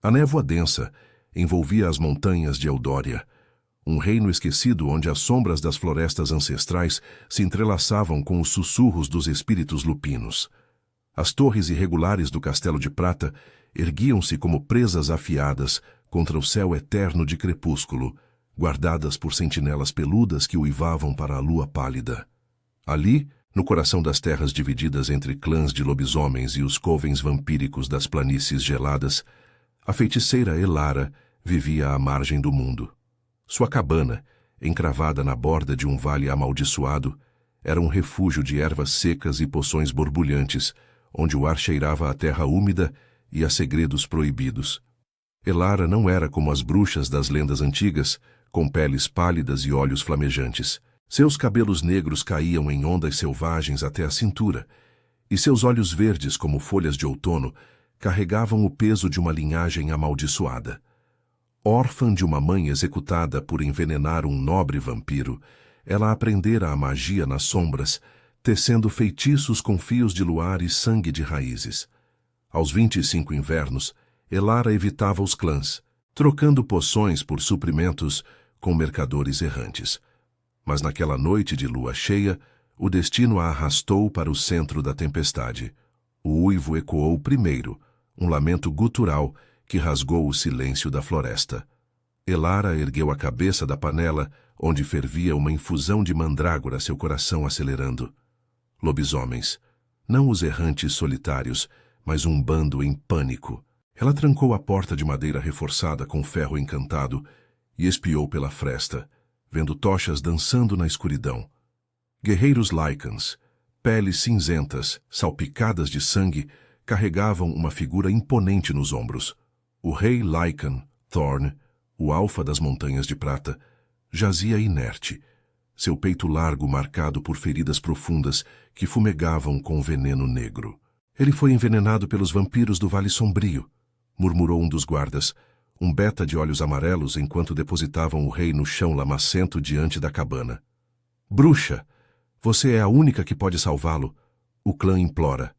A névoa densa envolvia as montanhas de Eldória, um reino esquecido onde as sombras das florestas ancestrais se entrelaçavam com os sussurros dos espíritos lupinos. As torres irregulares do Castelo de Prata erguiam-se como presas afiadas contra o céu eterno de crepúsculo, guardadas por sentinelas peludas que uivavam para a lua pálida. Ali, no coração das terras divididas entre clãs de lobisomens e os covens vampíricos das planícies geladas, a feiticeira Elara vivia à margem do mundo. Sua cabana, encravada na borda de um vale amaldiçoado, era um refúgio de ervas secas e poções borbulhantes, onde o ar cheirava a terra úmida e a segredos proibidos. Elara não era como as bruxas das lendas antigas, com peles pálidas e olhos flamejantes. Seus cabelos negros caíam em ondas selvagens até a cintura, e seus olhos verdes como folhas de outono carregavam o peso de uma linhagem amaldiçoada. Órfã de uma mãe executada por envenenar um nobre vampiro, ela aprendera a magia nas sombras, tecendo feitiços com fios de luar e sangue de raízes. Aos 25 invernos, Elara evitava os clãs, trocando poções por suprimentos com mercadores errantes. Mas naquela noite de lua cheia, o destino a arrastou para o centro da tempestade. O uivo ecoou primeiro, um lamento gutural que rasgou o silêncio da floresta. Elara ergueu a cabeça da panela, onde fervia uma infusão de mandrágora, seu coração acelerando. Lobisomens, não os errantes solitários, mas um bando em pânico. Ela trancou a porta de madeira reforçada com ferro encantado e espiou pela fresta, vendo tochas dançando na escuridão. Guerreiros Lycans, peles cinzentas, salpicadas de sangue, carregavam uma figura imponente nos ombros. O rei Lycan, Thorn, o alfa das Montanhas de Prata, jazia inerte, seu peito largo marcado por feridas profundas que fumegavam com veneno negro. Ele foi envenenado pelos vampiros do Vale Sombrio, murmurou um dos guardas, um beta de olhos amarelos enquanto depositavam o rei no chão lamacento diante da cabana. Bruxa, você é a única que pode salvá-lo, o clã implora.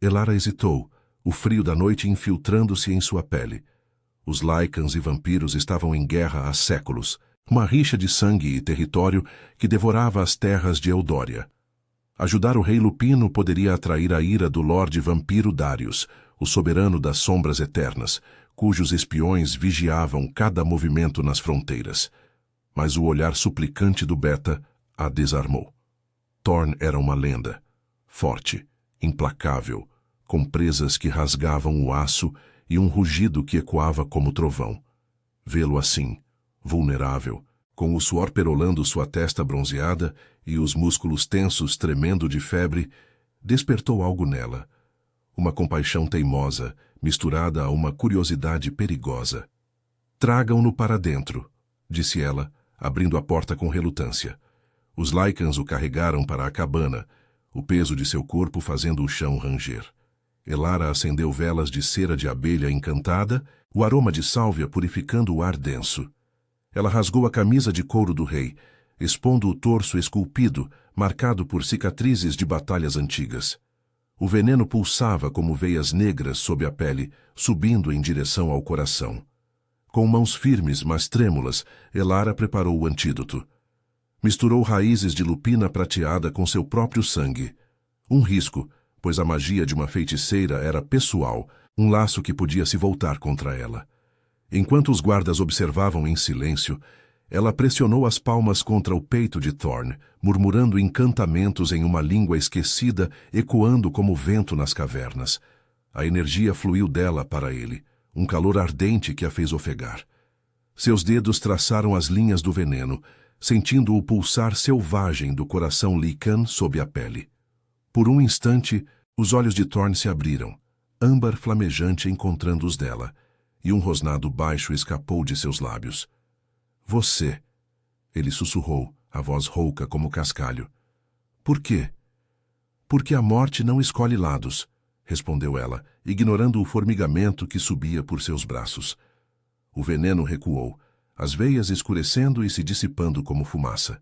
Elara hesitou, o frio da noite infiltrando-se em sua pele. Os Lycans e vampiros estavam em guerra há séculos, uma rixa de sangue e território que devorava as terras de Eldória. Ajudar o rei Lupino poderia atrair a ira do Lorde Vampiro Darius, o soberano das sombras eternas, cujos espiões vigiavam cada movimento nas fronteiras. Mas o olhar suplicante do Beta a desarmou. Thorn era uma lenda, forte, implacável, com presas que rasgavam o aço e um rugido que ecoava como trovão. Vê-lo assim, vulnerável, com o suor perolando sua testa bronzeada e os músculos tensos tremendo de febre, despertou algo nela. Uma compaixão teimosa, misturada a uma curiosidade perigosa. Tragam-no para dentro, disse ela, abrindo a porta com relutância. Os Lycans o carregaram para a cabana, o peso de seu corpo fazendo o chão ranger. Elara acendeu velas de cera de abelha encantada, o aroma de sálvia purificando o ar denso. Ela rasgou a camisa de couro do rei, expondo o torso esculpido, marcado por cicatrizes de batalhas antigas. O veneno pulsava como veias negras sob a pele, subindo em direção ao coração. Com mãos firmes, mas trêmulas, Elara preparou o antídoto. Misturou raízes de lupina prateada com seu próprio sangue. Um risco, pois a magia de uma feiticeira era pessoal, um laço que podia se voltar contra ela. Enquanto os guardas observavam em silêncio, ela pressionou as palmas contra o peito de Thorn, murmurando encantamentos em uma língua esquecida, ecoando como vento nas cavernas. A energia fluiu dela para ele, um calor ardente que a fez ofegar. Seus dedos traçaram as linhas do veneno, sentindo o pulsar selvagem do coração Lycan sob a pele. Por um instante, os olhos de Thorn se abriram, âmbar flamejante encontrando os dela, e um rosnado baixo escapou de seus lábios. Você, ele sussurrou, a voz rouca como cascalho. Por quê? Porque a morte não escolhe lados, respondeu ela, ignorando o formigamento que subia por seus braços. O veneno recuou, as veias escurecendo e se dissipando como fumaça.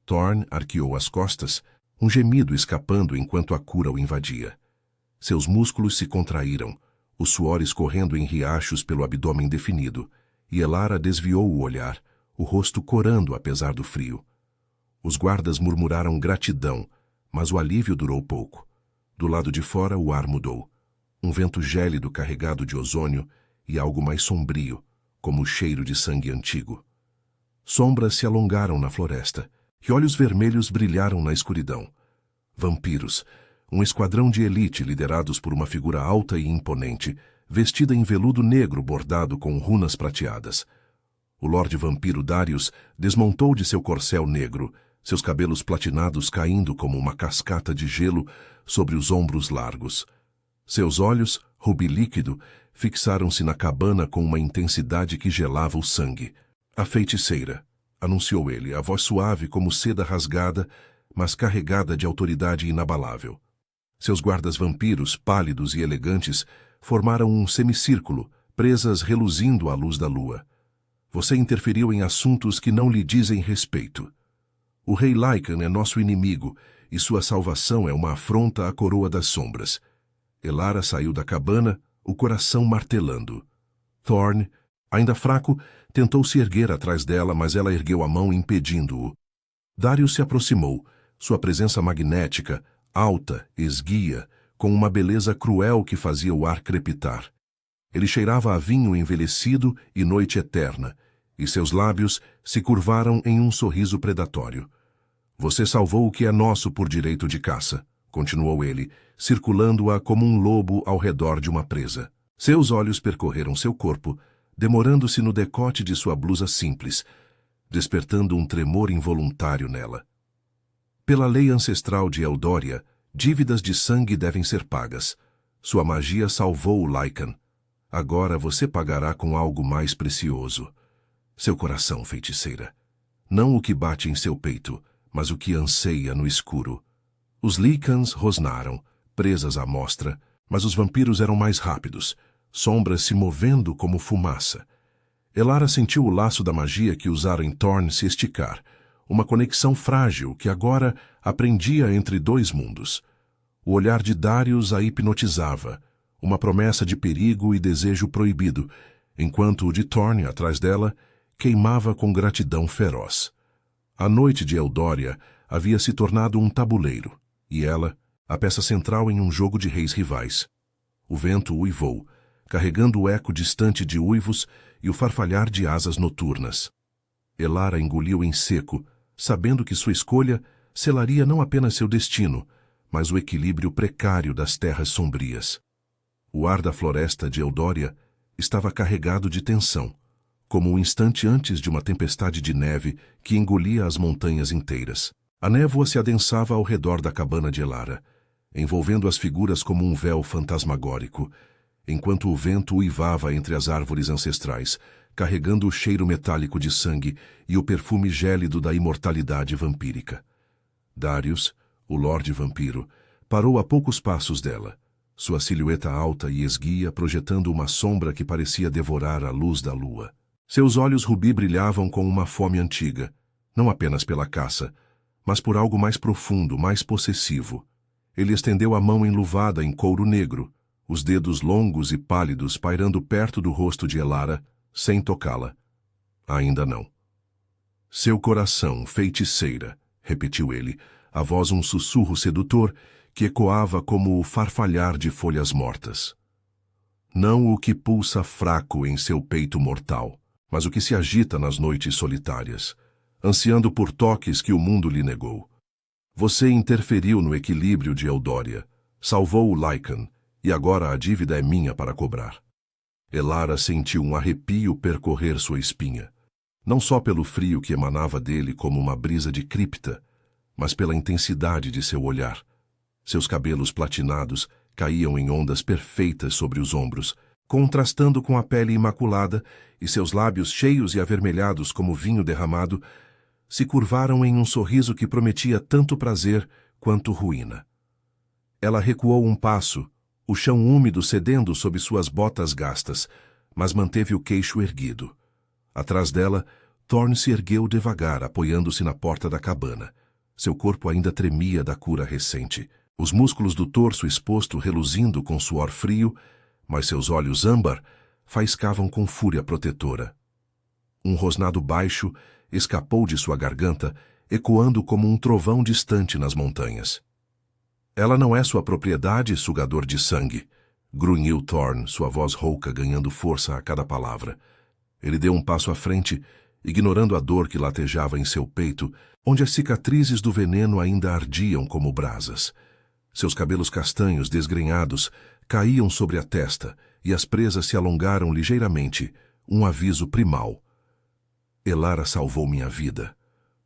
Thorn arqueou as costas, um gemido escapando enquanto a cura o invadia. Seus músculos se contraíram, o suor escorrendo em riachos pelo abdômen definido, e Elara desviou o olhar, o rosto corando apesar do frio. Os guardas murmuraram gratidão, mas o alívio durou pouco. Do lado de fora o ar mudou. Um vento gélido carregado de ozônio e algo mais sombrio, como o cheiro de sangue antigo. Sombras se alongaram na floresta, e olhos vermelhos brilharam na escuridão. Vampiros, um esquadrão de elite liderados por uma figura alta e imponente, vestida em veludo negro bordado com runas prateadas. O Lorde Vampiro Darius desmontou de seu corcel negro, seus cabelos platinados caindo como uma cascata de gelo sobre os ombros largos. Seus olhos, rubi líquido, fixaram-se na cabana com uma intensidade que gelava o sangue. A feiticeira, anunciou ele, a voz suave como seda rasgada, mas carregada de autoridade inabalável. Seus guardas vampiros, pálidos e elegantes, formaram um semicírculo, presas reluzindo à luz da lua. Você interferiu em assuntos que não lhe dizem respeito. O rei Lycan é nosso inimigo, e sua salvação é uma afronta à coroa das sombras. Elara saiu da cabana, o coração martelando. Thorn, ainda fraco, tentou se erguer atrás dela, mas ela ergueu a mão impedindo-o. Darius se aproximou, sua presença magnética, alta, esguia, com uma beleza cruel que fazia o ar crepitar. Ele cheirava a vinho envelhecido e noite eterna, e seus lábios se curvaram em um sorriso predatório. Você salvou o que é nosso por direito de caça, continuou ele, circulando-a como um lobo ao redor de uma presa. Seus olhos percorreram seu corpo, demorando-se no decote de sua blusa simples, despertando um tremor involuntário nela. Pela lei ancestral de Eldória, dívidas de sangue devem ser pagas. Sua magia salvou o Lycan. Agora você pagará com algo mais precioso. Seu coração, feiticeira. Não o que bate em seu peito, mas o que anseia no escuro. Os Lycans rosnaram, presas à mostra, mas os vampiros eram mais rápidos, sombras se movendo como fumaça. Elara sentiu o laço da magia que usara em Thorn se esticar, uma conexão frágil que agora aprendia entre dois mundos. O olhar de Darius a hipnotizava, uma promessa de perigo e desejo proibido, enquanto o de Thorn, atrás dela, queimava com gratidão feroz. A noite de Eldória havia se tornado um tabuleiro, e ela, a peça central em um jogo de reis rivais. O vento uivou, carregando o eco distante de uivos e o farfalhar de asas noturnas. Elara engoliu em seco, sabendo que sua escolha selaria não apenas seu destino, mas o equilíbrio precário das terras sombrias. O ar da floresta de Eldória estava carregado de tensão, como um instante antes de uma tempestade de neve que engolia as montanhas inteiras. A névoa se adensava ao redor da cabana de Elara, envolvendo as figuras como um véu fantasmagórico, enquanto o vento uivava entre as árvores ancestrais, carregando o cheiro metálico de sangue e o perfume gélido da imortalidade vampírica. Darius, o Lorde Vampiro, parou a poucos passos dela, sua silhueta alta e esguia projetando uma sombra que parecia devorar a luz da lua. Seus olhos rubi brilhavam com uma fome antiga, não apenas pela caça, mas por algo mais profundo, mais possessivo. Ele estendeu a mão enluvada em couro negro, os dedos longos e pálidos pairando perto do rosto de Elara, sem tocá-la. Ainda não. Seu coração, feiticeira, repetiu ele, a voz um sussurro sedutor que ecoava como o farfalhar de folhas mortas. Não o que pulsa fraco em seu peito mortal, mas o que se agita nas noites solitárias, ansiando por toques que o mundo lhe negou. Você interferiu no equilíbrio de Eldória, salvou o Lycan, e agora a dívida é minha para cobrar. Elara sentiu um arrepio percorrer sua espinha, não só pelo frio que emanava dele como uma brisa de cripta, mas pela intensidade de seu olhar. Seus cabelos platinados caíam em ondas perfeitas sobre os ombros, contrastando com a pele imaculada, e seus lábios cheios e avermelhados como vinho derramado se curvaram em um sorriso que prometia tanto prazer quanto ruína. Ela recuou um passo, o chão úmido cedendo sob suas botas gastas, mas manteve o queixo erguido. Atrás dela, Thorn se ergueu devagar, apoiando-se na porta da cabana. Seu corpo ainda tremia da cura recente, os músculos do torso exposto reluzindo com suor frio, mas seus olhos âmbar faiscavam com fúria protetora. Um rosnado baixo escapou de sua garganta, ecoando como um trovão distante nas montanhas. Ela não é sua propriedade, sugador de sangue, grunhiu Thorn, sua voz rouca ganhando força a cada palavra. Ele deu um passo à frente, ignorando a dor que latejava em seu peito, onde as cicatrizes do veneno ainda ardiam como brasas. Seus cabelos castanhos desgrenhados caíam sobre a testa e as presas se alongaram ligeiramente, um aviso primal. Elara salvou minha vida.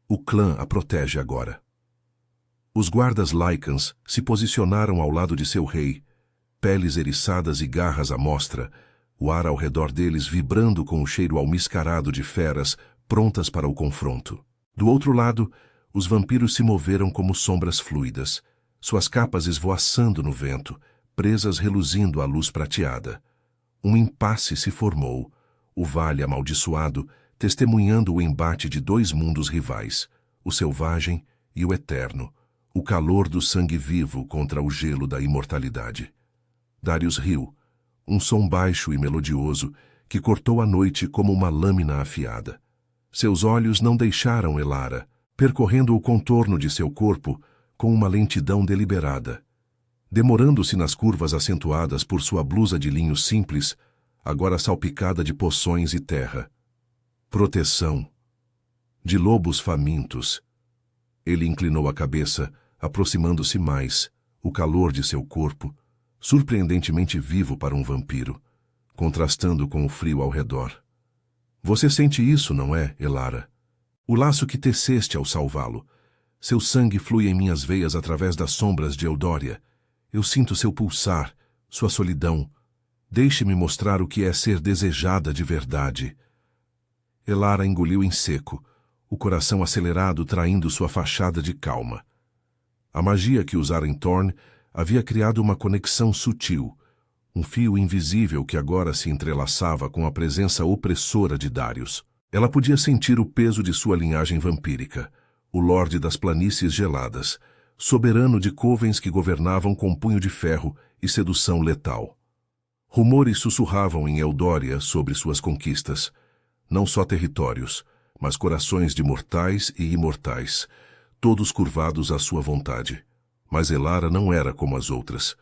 O clã a protege agora. Os guardas Lycans se posicionaram ao lado de seu rei, peles eriçadas e garras à mostra, o ar ao redor deles vibrando com o cheiro almiscarado de feras prontas para o confronto. Do outro lado, os vampiros se moveram como sombras fluidas, suas capas esvoaçando no vento, presas reluzindo à luz prateada. Um impasse se formou, o vale amaldiçoado testemunhando o embate de dois mundos rivais, o selvagem e o eterno, o calor do sangue vivo contra o gelo da imortalidade. Darius riu, um som baixo e melodioso que cortou a noite como uma lâmina afiada. Seus olhos não deixaram Elara, percorrendo o contorno de seu corpo com uma lentidão deliberada, demorando-se nas curvas acentuadas por sua blusa de linho simples, agora salpicada de poções e terra. Proteção. De lobos famintos. Ele inclinou a cabeça, aproximando-se mais, o calor de seu corpo, surpreendentemente vivo para um vampiro, contrastando com o frio ao redor. Você sente isso, não é, Elara? O laço que teceste ao salvá-lo. Seu sangue flui em minhas veias através das sombras de Eldória. Eu sinto seu pulsar, sua solidão. Deixe-me mostrar o que é ser desejada de verdade. Elara engoliu em seco, o coração acelerado traindo sua fachada de calma. A magia que usara em Thorn havia criado uma conexão sutil, um fio invisível que agora se entrelaçava com a presença opressora de Darius. Ela podia sentir o peso de sua linhagem vampírica, o Lorde das Planícies Geladas, soberano de covens que governavam com punho de ferro e sedução letal. Rumores sussurravam em Eldória sobre suas conquistas, não só territórios, mas corações de mortais e imortais, todos curvados à sua vontade. Mas Elara não era como as outras.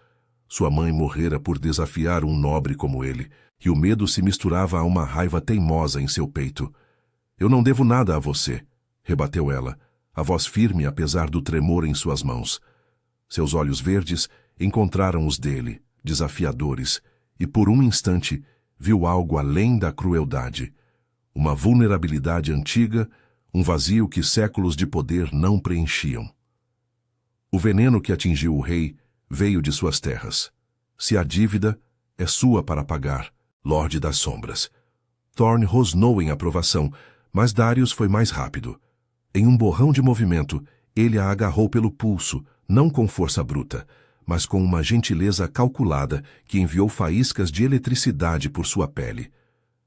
Sua mãe morrera por desafiar um nobre como ele, e o medo se misturava a uma raiva teimosa em seu peito. Eu não devo nada a você, rebateu ela, a voz firme apesar do tremor em suas mãos. Seus olhos verdes encontraram os dele, desafiadores, e por um instante viu algo além da crueldade. Uma vulnerabilidade antiga, um vazio que séculos de poder não preenchiam. O veneno que atingiu o rei veio de suas terras. Se a dívida é sua para pagar, Lorde das Sombras. Thorn rosnou em aprovação, mas Darius foi mais rápido. Em um borrão de movimento, ele a agarrou pelo pulso, não com força bruta, mas com uma gentileza calculada que enviou faíscas de eletricidade por sua pele.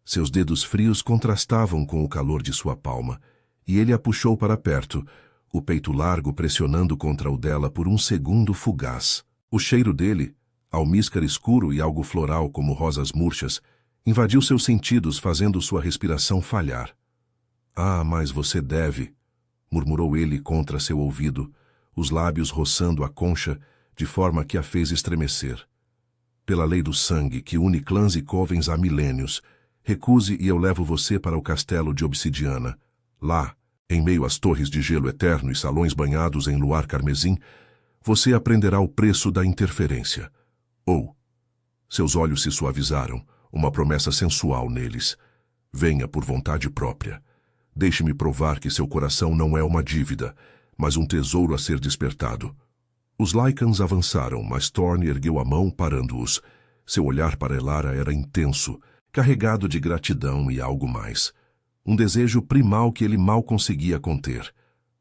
Seus dedos frios contrastavam com o calor de sua palma, e ele a puxou para perto, o peito largo pressionando contra o dela por um segundo fugaz. O cheiro dele, almíscar escuro e algo floral como rosas murchas, invadiu seus sentidos, fazendo sua respiração falhar. Ah, mas você deve, murmurou ele contra seu ouvido, os lábios roçando a concha, de forma que a fez estremecer. Pela lei do sangue que une clãs e covens há milênios, recuse e eu levo você para o castelo de obsidiana. Lá, em meio às torres de gelo eterno e salões banhados em luar carmesim, você aprenderá o preço da interferência. Seus olhos se suavizaram, uma promessa sensual neles. Venha por vontade própria. Deixe-me provar que seu coração não é uma dívida, mas um tesouro a ser despertado. Os Lycans avançaram, mas Thorn ergueu a mão, parando-os. Seu olhar para Elara era intenso, carregado de gratidão e algo mais. Um desejo primal que ele mal conseguia conter.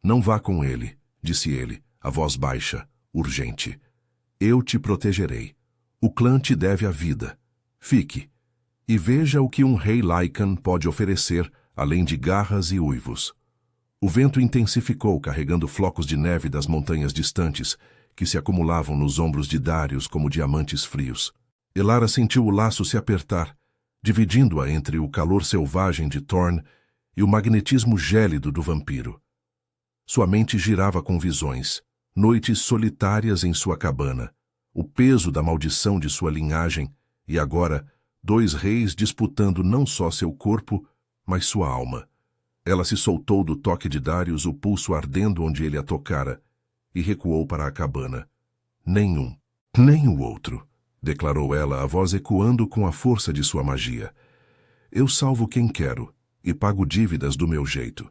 Não vá com ele, disse ele, a voz baixa, urgente. Eu te protegerei. O clã te deve a vida. Fique. E veja o que um rei Lycan pode oferecer, além de garras e uivos. O vento intensificou, carregando flocos de neve das montanhas distantes, que se acumulavam nos ombros de Darius como diamantes frios. Elara sentiu o laço se apertar, dividindo-a entre o calor selvagem de Thorn e o magnetismo gélido do vampiro. Sua mente girava com visões, noites solitárias em sua cabana, o peso da maldição de sua linhagem e agora 2 reis disputando não só seu corpo, mas sua alma. Ela se soltou do toque de Darius, o pulso ardendo onde ele a tocara, e recuou para a cabana. Nenhum, nem o outro, declarou ela, a voz ecoando com a força de sua magia. Eu salvo quem quero e pago dívidas do meu jeito.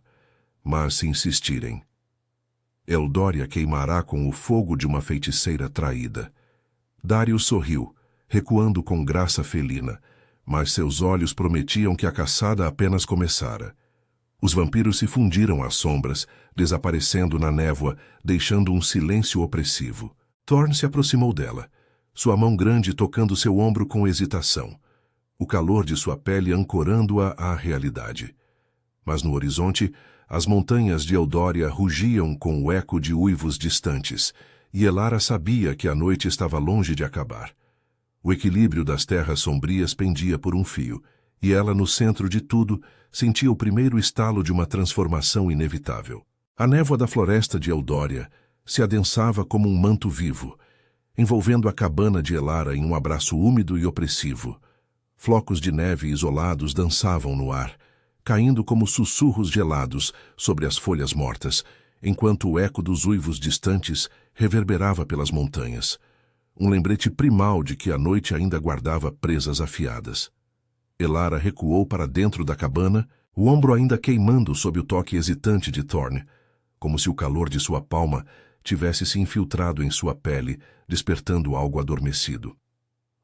Mas se insistirem, Eldória queimará com o fogo de uma feiticeira traída. Darius sorriu, recuando com graça felina, mas seus olhos prometiam que a caçada apenas começara. Os vampiros se fundiram às sombras, desaparecendo na névoa, deixando um silêncio opressivo. Thorn se aproximou dela, sua mão grande tocando seu ombro com hesitação, o calor de sua pele ancorando-a à realidade. Mas no horizonte, as montanhas de Eldória rugiam com o eco de uivos distantes, e Elara sabia que a noite estava longe de acabar. O equilíbrio das terras sombrias pendia por um fio, e ela, no centro de tudo, sentia o primeiro estalo de uma transformação inevitável. A névoa da floresta de Eldória se adensava como um manto vivo, envolvendo a cabana de Elara em um abraço úmido e opressivo. Flocos de neve isolados dançavam no ar, caindo como sussurros gelados sobre as folhas mortas, enquanto o eco dos uivos distantes reverberava pelas montanhas. Um lembrete primal de que a noite ainda guardava presas afiadas. Elara recuou para dentro da cabana, o ombro ainda queimando sob o toque hesitante de Thorn, como se o calor de sua palma tivesse se infiltrado em sua pele, despertando algo adormecido.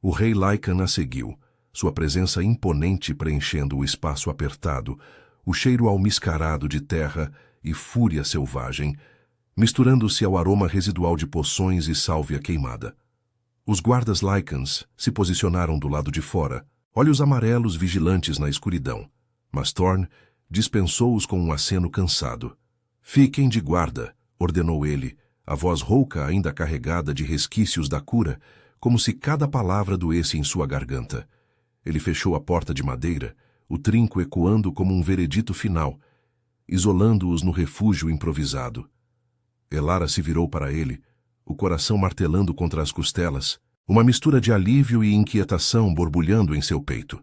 O rei Lycan a seguiu, sua presença imponente preenchendo o espaço apertado, o cheiro almiscarado de terra e fúria selvagem, misturando-se ao aroma residual de poções e sálvia queimada. Os guardas Lycans se posicionaram do lado de fora, olhos amarelos vigilantes na escuridão, mas Thorn dispensou-os com um aceno cansado. Fiquem de guarda, ordenou ele, a voz rouca ainda carregada de resquícios da cura, como se cada palavra doesse em sua garganta. Ele fechou a porta de madeira, o trinco ecoando como um veredito final, isolando-os no refúgio improvisado. Elara se virou para ele, o coração martelando contra as costelas, uma mistura de alívio e inquietação borbulhando em seu peito.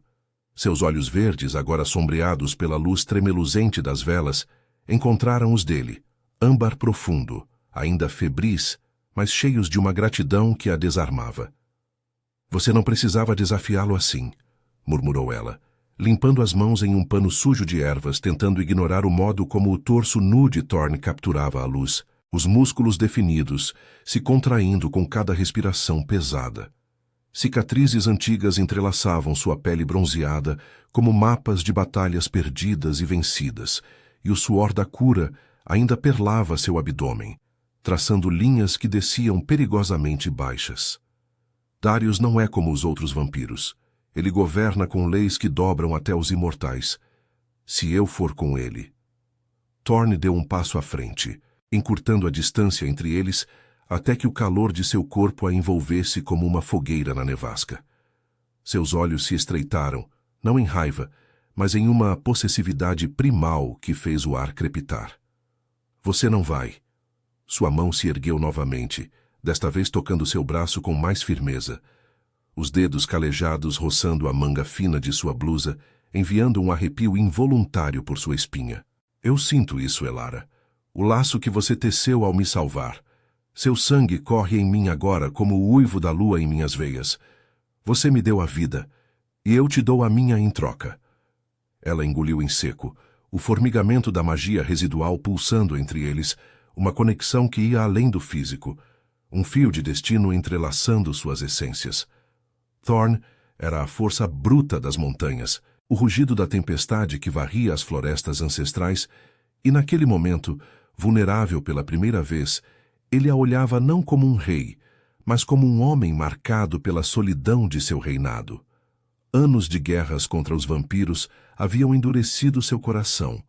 Seus olhos verdes, agora sombreados pela luz tremeluzente das velas, encontraram os dele, âmbar profundo, ainda febris, mas cheios de uma gratidão que a desarmava. Você não precisava desafiá-lo assim, murmurou ela, limpando as mãos em um pano sujo de ervas, tentando ignorar o modo como o torso nu de Thorn capturava a luz, os músculos definidos, se contraindo com cada respiração pesada. Cicatrizes antigas entrelaçavam sua pele bronzeada como mapas de batalhas perdidas e vencidas, e o suor da cura ainda perlava seu abdômen, traçando linhas que desciam perigosamente baixas. Darius não é como os outros vampiros. Ele governa com leis que dobram até os imortais. Se eu for com ele... Thorn deu um passo à frente, encurtando a distância entre eles até que o calor de seu corpo a envolvesse como uma fogueira na nevasca. Seus olhos se estreitaram, não em raiva, mas em uma possessividade primal que fez o ar crepitar. Você não vai. Sua mão se ergueu novamente, desta vez tocando seu braço com mais firmeza, os dedos calejados roçando a manga fina de sua blusa, enviando um arrepio involuntário por sua espinha. Eu sinto isso, Elara. O laço que você teceu ao me salvar. Seu sangue corre em mim agora como o uivo da lua em minhas veias. Você me deu a vida, e eu te dou a minha em troca. Ela engoliu em seco, o formigamento da magia residual pulsando entre eles, uma conexão que ia além do físico, um fio de destino entrelaçando suas essências. Thorn era a força bruta das montanhas, o rugido da tempestade que varria as florestas ancestrais, e naquele momento, vulnerável pela primeira vez, ele a olhava não como um rei, mas como um homem marcado pela solidão de seu reinado. Anos de guerras contra os vampiros haviam endurecido seu coração,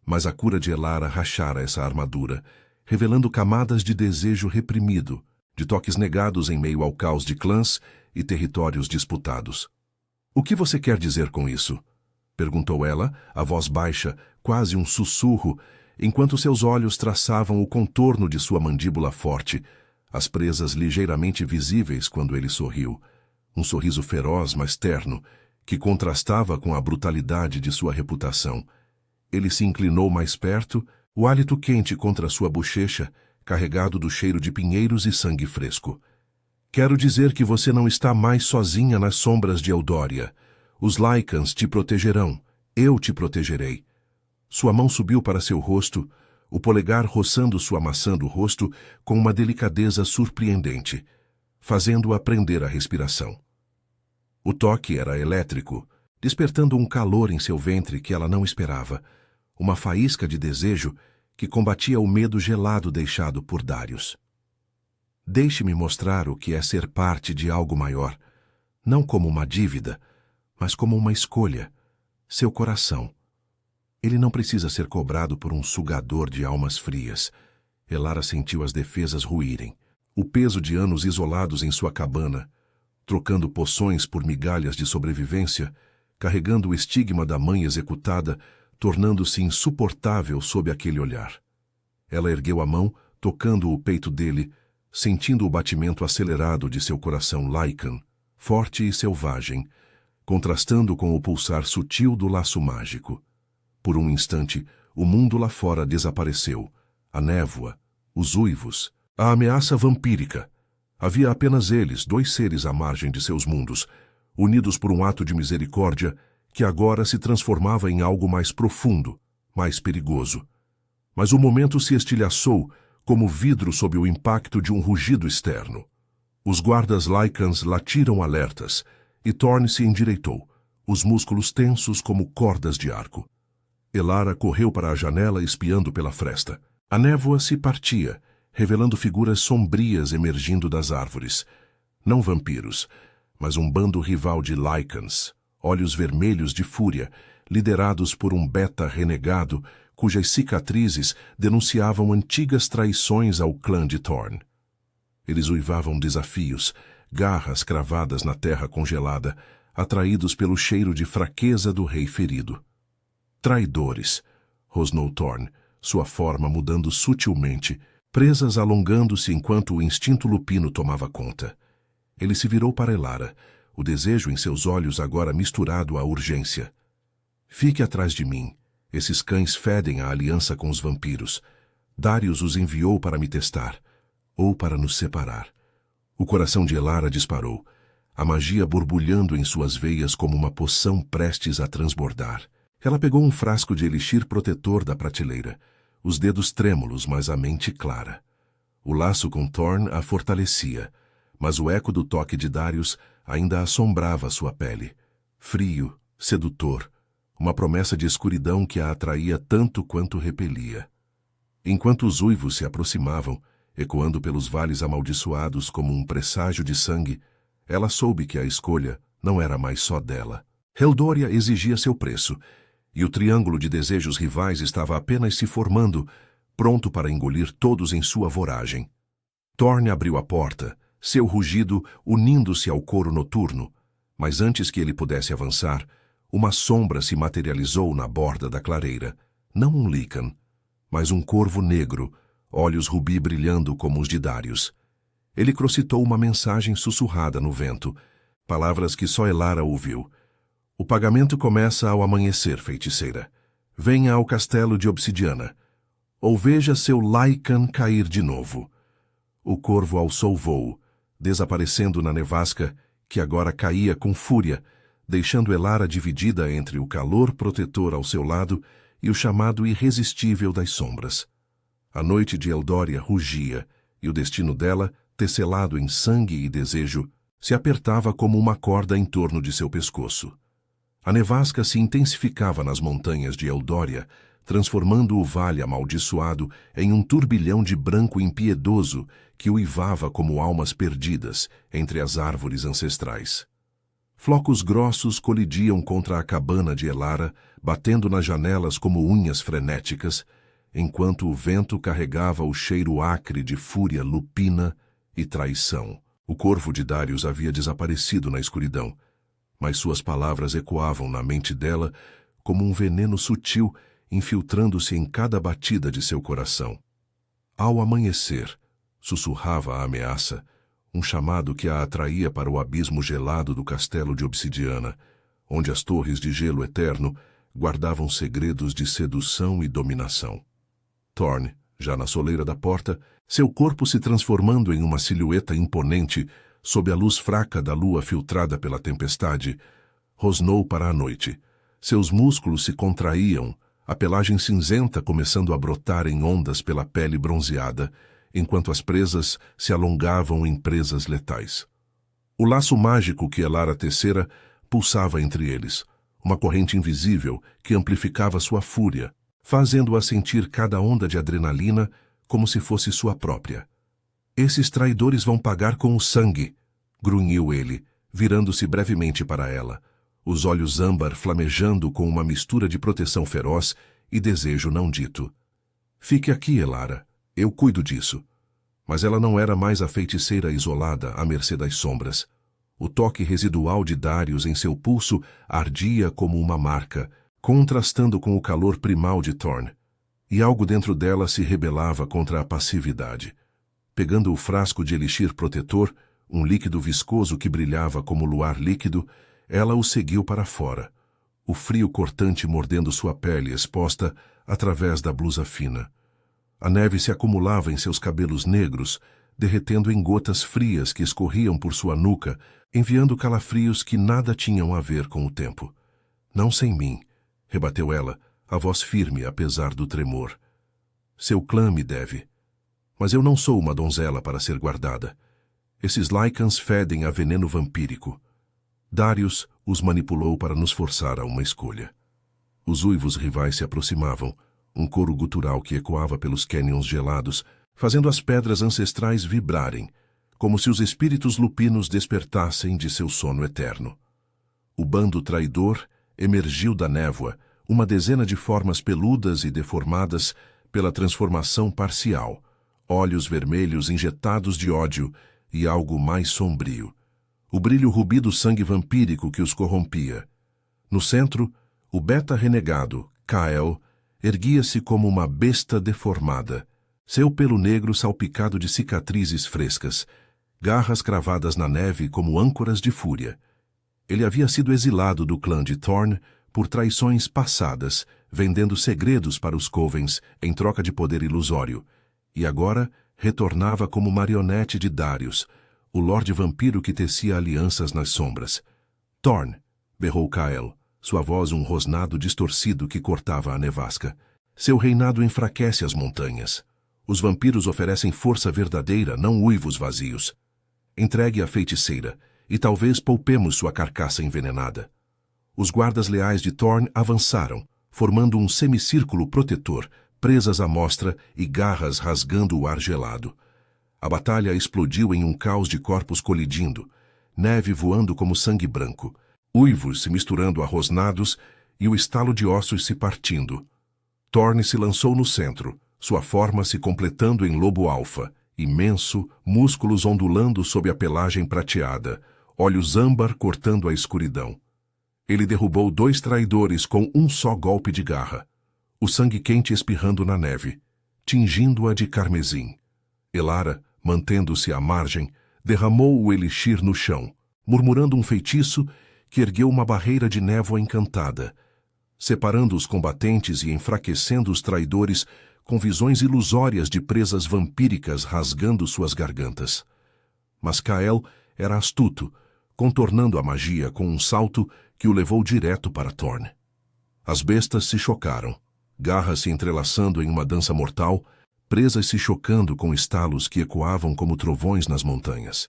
mas a cura de Elara rachara essa armadura, revelando camadas de desejo reprimido, de toques negados em meio ao caos de clãs e territórios disputados. "O que você quer dizer com isso?" perguntou ela, a voz baixa, quase um sussurro, enquanto seus olhos traçavam o contorno de sua mandíbula forte, as presas ligeiramente visíveis quando ele sorriu. Um sorriso feroz, mas terno, que contrastava com a brutalidade de sua reputação. Ele se inclinou mais perto, o hálito quente contra sua bochecha, carregado do cheiro de pinheiros e sangue fresco. "Quero dizer que você não está mais sozinha nas sombras de Eldória. Os Lycans te protegerão. Eu te protegerei." Sua mão subiu para seu rosto, o polegar roçando sua maçã do rosto com uma delicadeza surpreendente, fazendo-a prender a respiração. O toque era elétrico, despertando um calor em seu ventre que ela não esperava, uma faísca de desejo que combatia o medo gelado deixado por Darius. "Deixe-me mostrar o que é ser parte de algo maior, não como uma dívida, mas como uma escolha, seu coração. Ele não precisa ser cobrado por um sugador de almas frias." Elara sentiu as defesas ruírem. O peso de anos isolados em sua cabana, trocando poções por migalhas de sobrevivência, carregando o estigma da mãe executada, tornando-se insuportável sob aquele olhar. Ela ergueu a mão, tocando o peito dele, sentindo o batimento acelerado de seu coração Lycan, forte e selvagem, contrastando com o pulsar sutil do laço mágico. Por um instante, o mundo lá fora desapareceu. A névoa, os uivos, a ameaça vampírica. Havia apenas eles, dois seres à margem de seus mundos, unidos por um ato de misericórdia que agora se transformava em algo mais profundo, mais perigoso. Mas o momento se estilhaçou como vidro sob o impacto de um rugido externo. Os guardas Lycans latiram alertas, e Thorn se endireitou, os músculos tensos como cordas de arco. Elara correu para a janela espiando pela fresta. A névoa se partia, revelando figuras sombrias emergindo das árvores. Não vampiros, mas um bando rival de Lycans, olhos vermelhos de fúria, liderados por um beta renegado, cujas cicatrizes denunciavam antigas traições ao clã de Thorn. Eles uivavam desafios, garras cravadas na terra congelada, atraídos pelo cheiro de fraqueza do rei ferido. "Traidores", rosnou Thorn, sua forma mudando sutilmente, presas alongando-se enquanto o instinto lupino tomava conta. Ele se virou para Elara, o desejo em seus olhos agora misturado à urgência. "Fique atrás de mim. Esses cães fedem a aliança com os vampiros. Darius os enviou para me testar, ou para nos separar." O coração de Elara disparou, a magia borbulhando em suas veias como uma poção prestes a transbordar. Ela pegou um frasco de elixir protetor da prateleira, os dedos trêmulos, mas a mente clara. O laço com Thorn a fortalecia, mas o eco do toque de Darius ainda assombrava sua pele. Frio, sedutor, uma promessa de escuridão que a atraía tanto quanto repelia. Enquanto os uivos se aproximavam, ecoando pelos vales amaldiçoados como um presságio de sangue, ela soube que a escolha não era mais só dela. Eldória exigia seu preço, e o triângulo de desejos rivais estava apenas se formando, pronto para engolir todos em sua voragem. Thorn abriu a porta, seu rugido unindo-se ao coro noturno, mas antes que ele pudesse avançar, uma sombra se materializou na borda da clareira, não um Lycan, mas um corvo negro, olhos rubi brilhando como os de Darius. Ele crocitou uma mensagem sussurrada no vento, palavras que só Elara ouviu. "O pagamento começa ao amanhecer, feiticeira. Venha ao castelo de obsidiana, ou veja seu Lycan cair de novo." O corvo alçou voo, desaparecendo na nevasca, que agora caía com fúria, deixando Elara dividida entre o calor protetor ao seu lado e o chamado irresistível das sombras. A noite de Eldória rugia, e o destino dela, tecelado em sangue e desejo, se apertava como uma corda em torno de seu pescoço. A nevasca se intensificava nas montanhas de Eldória, transformando o vale amaldiçoado em um turbilhão de branco impiedoso que uivava como almas perdidas entre as árvores ancestrais. Flocos grossos colidiam contra a cabana de Elara, batendo nas janelas como unhas frenéticas, enquanto o vento carregava o cheiro acre de fúria lupina e traição. O corvo de Darius havia desaparecido na escuridão, mas suas palavras ecoavam na mente dela como um veneno sutil infiltrando-se em cada batida de seu coração. Ao amanhecer, sussurrava a ameaça, um chamado que a atraía para o abismo gelado do castelo de obsidiana, onde as torres de gelo eterno guardavam segredos de sedução e dominação. Thorn, já na soleira da porta, seu corpo se transformando em uma silhueta imponente sob a luz fraca da lua filtrada pela tempestade, rosnou para a noite. Seus músculos se contraíam, a pelagem cinzenta começando a brotar em ondas pela pele bronzeada, enquanto as presas se alongavam em presas letais. O laço mágico que Elara tecera pulsava entre eles, uma corrente invisível que amplificava sua fúria, fazendo-a sentir cada onda de adrenalina como se fosse sua própria. Esses traidores vão pagar com o sangue, grunhiu ele, virando-se brevemente para ela, os olhos âmbar flamejando com uma mistura de proteção feroz e desejo não dito. Fique aqui, Elara, eu cuido disso. Mas ela não era mais a feiticeira isolada à mercê das sombras. O toque residual de Darius em seu pulso ardia como uma marca, contrastando com o calor primal de Thorn, e algo dentro dela se rebelava contra a passividade. Pegando o frasco de elixir protetor, um líquido viscoso que brilhava como luar líquido, ela o seguiu para fora, o frio cortante mordendo sua pele exposta através da blusa fina. A neve se acumulava em seus cabelos negros, derretendo em gotas frias que escorriam por sua nuca, enviando calafrios que nada tinham a ver com o tempo. Não sem mim, rebateu ela, a voz firme apesar do tremor. Seu clã me deve. Mas eu não sou uma donzela para ser guardada. Esses Lycans fedem a veneno vampírico. Darius os manipulou para nos forçar a uma escolha. Os uivos rivais se aproximavam, um coro gutural que ecoava pelos cânions gelados, fazendo as pedras ancestrais vibrarem, como se os espíritos lupinos despertassem de seu sono eterno. O bando traidor emergiu da névoa, uma dezena de formas peludas e deformadas pela transformação parcial, olhos vermelhos injetados de ódio e algo mais sombrio. O brilho rubi do sangue vampírico que os corrompia. No centro, o beta renegado, Kael, erguia-se como uma besta deformada, seu pelo negro salpicado de cicatrizes frescas, garras cravadas na neve como âncoras de fúria. Ele havia sido exilado do clã de Thorn por traições passadas, vendendo segredos para os Covens em troca de poder ilusório, e agora retornava como marionete de Darius, o Lorde Vampiro que tecia alianças nas sombras. Thorn, berrou Kael, sua voz um rosnado distorcido que cortava a nevasca. Seu reinado enfraquece as montanhas. Os vampiros oferecem força verdadeira, não uivos vazios. Entregue a feiticeira, e talvez poupemos sua carcaça envenenada. Os guardas leais de Thorn avançaram, formando um semicírculo protetor, presas à mostra e garras rasgando o ar gelado. A batalha explodiu em um caos de corpos colidindo, neve voando como sangue branco, uivos se misturando a rosnados e o estalo de ossos se partindo. Thorn se lançou no centro, sua forma se completando em lobo-alfa, imenso, músculos ondulando sob a pelagem prateada, olhos âmbar cortando a escuridão. Ele derrubou 2 traidores com um só golpe de garra, o sangue quente espirrando na neve, tingindo-a de carmesim. Elara, mantendo-se à margem, derramou o elixir no chão, murmurando um feitiço que ergueu uma barreira de névoa encantada, separando os combatentes e enfraquecendo os traidores com visões ilusórias de presas vampíricas rasgando suas gargantas. Mas Kael era astuto, contornando a magia com um salto que o levou direto para Thorn. As bestas se chocaram, garras se entrelaçando em uma dança mortal, presas se chocando com estalos que ecoavam como trovões nas montanhas.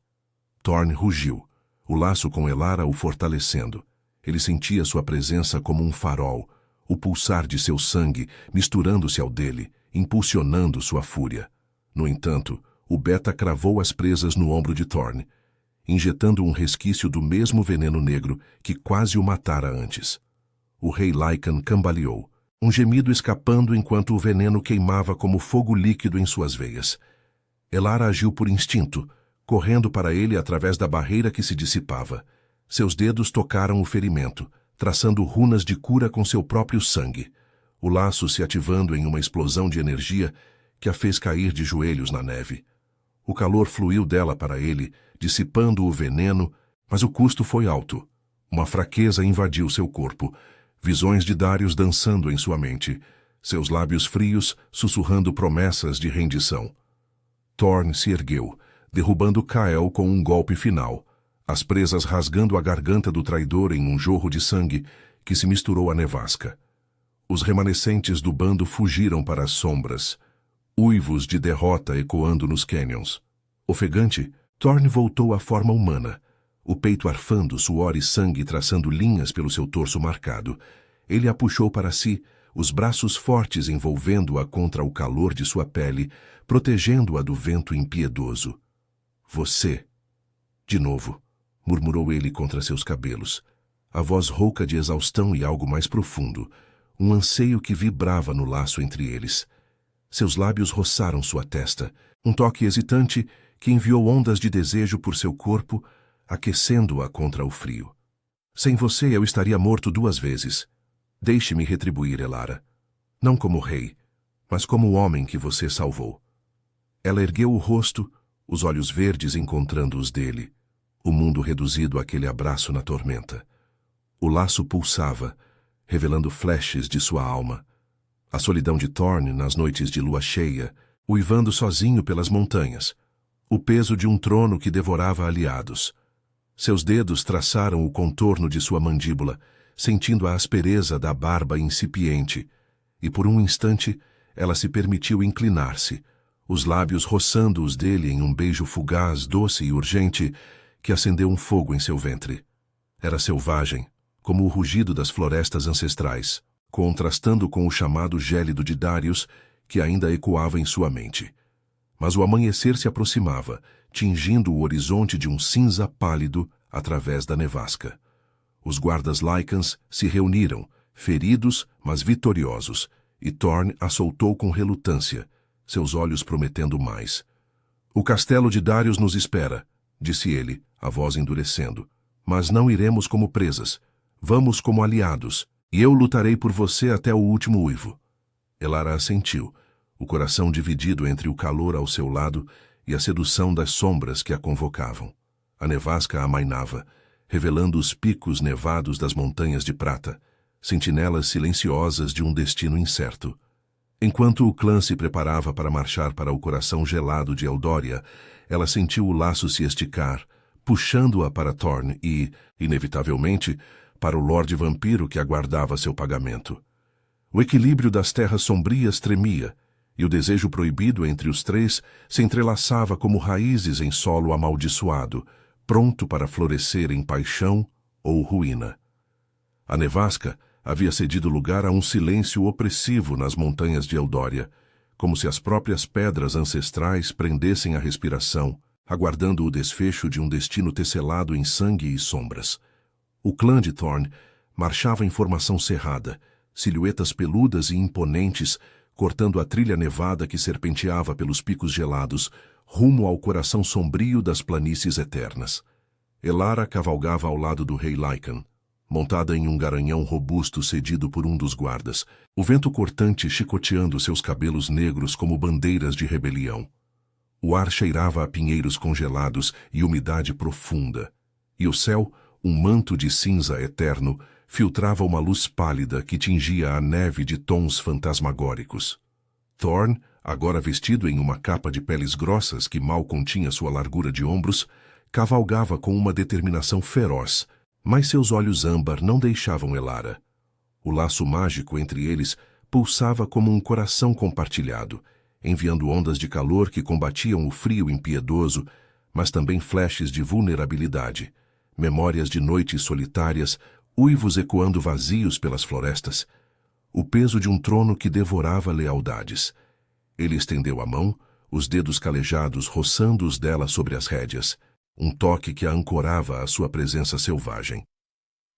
Thorn rugiu, o laço com Elara o fortalecendo. Ele sentia sua presença como um farol, o pulsar de seu sangue misturando-se ao dele, impulsionando sua fúria. No entanto, o beta cravou as presas no ombro de Thorn, injetando um resquício do mesmo veneno negro que quase o matara antes. O rei Lycan cambaleou, um gemido escapando enquanto o veneno queimava como fogo líquido em suas veias. Elara agiu por instinto, correndo para ele através da barreira que se dissipava. Seus dedos tocaram o ferimento, traçando runas de cura com seu próprio sangue, o laço se ativando em uma explosão de energia que a fez cair de joelhos na neve. O calor fluiu dela para ele, dissipando o veneno, mas o custo foi alto. Uma fraqueza invadiu seu corpo, visões de Darius dançando em sua mente, seus lábios frios sussurrando promessas de rendição. Thorn se ergueu, derrubando Kael com um golpe final, as presas rasgando a garganta do traidor em um jorro de sangue que se misturou à nevasca. Os remanescentes do bando fugiram para as sombras, uivos de derrota ecoando nos canyons. Ofegante, Thorn voltou à forma humana, o peito arfando, suor e sangue traçando linhas pelo seu torso marcado. Ele a puxou para si, os braços fortes envolvendo-a contra o calor de sua pele, protegendo-a do vento impiedoso. Você. De novo, murmurou ele contra seus cabelos, a voz rouca de exaustão e algo mais profundo, um anseio que vibrava no laço entre eles. Seus lábios roçaram sua testa, um toque hesitante que enviou ondas de desejo por seu corpo, aquecendo-a contra o frio. Sem você eu estaria morto 2 vezes. Deixe-me retribuir, Elara. Não como rei, mas como o homem que você salvou. Ela ergueu o rosto, os olhos verdes encontrando os dele, o mundo reduzido àquele abraço na tormenta. O laço pulsava, revelando flashes de sua alma. A solidão de Thorn nas noites de lua cheia, uivando sozinho pelas montanhas. O peso de um trono que devorava aliados. Seus dedos traçaram o contorno de sua mandíbula, sentindo a aspereza da barba incipiente, e por um instante ela se permitiu inclinar-se, os lábios roçando os dele em um beijo fugaz, doce e urgente, que acendeu um fogo em seu ventre. Era selvagem, como o rugido das florestas ancestrais, contrastando com o chamado gélido de Darius, que ainda ecoava em sua mente. Mas o amanhecer se aproximava, tingindo o horizonte de um cinza pálido através da nevasca. Os guardas Lycans se reuniram, feridos, mas vitoriosos, e Thorn a soltou com relutância, seus olhos prometendo mais. O castelo de Darius nos espera, disse ele, a voz endurecendo. Mas não iremos como presas. Vamos como aliados, e eu lutarei por você até o último uivo. Elara assentiu, o coração dividido entre o calor ao seu lado e a sedução das sombras que a convocavam. A nevasca amainava, revelando os picos nevados das montanhas de prata, sentinelas silenciosas de um destino incerto. Enquanto o clã se preparava para marchar para o coração gelado de Eldória, ela sentiu o laço se esticar, puxando-a para Thorn e, inevitavelmente, para o Lorde Vampiro que aguardava seu pagamento. O equilíbrio das terras sombrias tremia, e o desejo proibido entre os três se entrelaçava como raízes em solo amaldiçoado, pronto para florescer em paixão ou ruína. A nevasca havia cedido lugar a um silêncio opressivo nas montanhas de Eldória, como se as próprias pedras ancestrais prendessem a respiração, aguardando o desfecho de um destino tecelado em sangue e sombras. O clã de Thorn marchava em formação cerrada, silhuetas peludas e imponentes, cortando a trilha nevada que serpenteava pelos picos gelados, rumo ao coração sombrio das planícies eternas. Elara cavalgava ao lado do rei Lycan, montada em um garanhão robusto cedido por um dos guardas, o vento cortante chicoteando seus cabelos negros como bandeiras de rebelião. O ar cheirava a pinheiros congelados e umidade profunda, e o céu, um manto de cinza eterno, filtrava uma luz pálida que tingia a neve de tons fantasmagóricos. Thorn, agora vestido em uma capa de peles grossas que mal continha sua largura de ombros, cavalgava com uma determinação feroz, mas seus olhos âmbar não deixavam Elara. O laço mágico entre eles pulsava como um coração compartilhado, enviando ondas de calor que combatiam o frio impiedoso, mas também flashes de vulnerabilidade, memórias de noites solitárias, uivos ecoando vazios pelas florestas, o peso de um trono que devorava lealdades. Ele estendeu a mão, os dedos calejados roçando os dela sobre as rédeas, um toque que a ancorava à sua presença selvagem.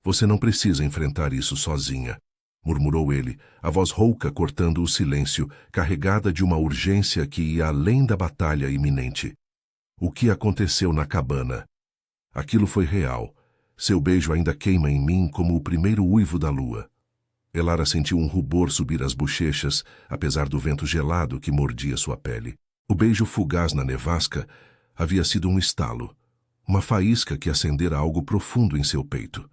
Você não precisa enfrentar isso sozinha, murmurou ele, a voz rouca cortando o silêncio, carregada de uma urgência que ia além da batalha iminente. O que aconteceu na cabana? Aquilo foi real. Seu beijo ainda queima em mim como o primeiro uivo da lua. Elara sentiu um rubor subir as bochechas, apesar do vento gelado que mordia sua pele. O beijo fugaz na nevasca havia sido um estalo, uma faísca que acendera algo profundo em seu peito.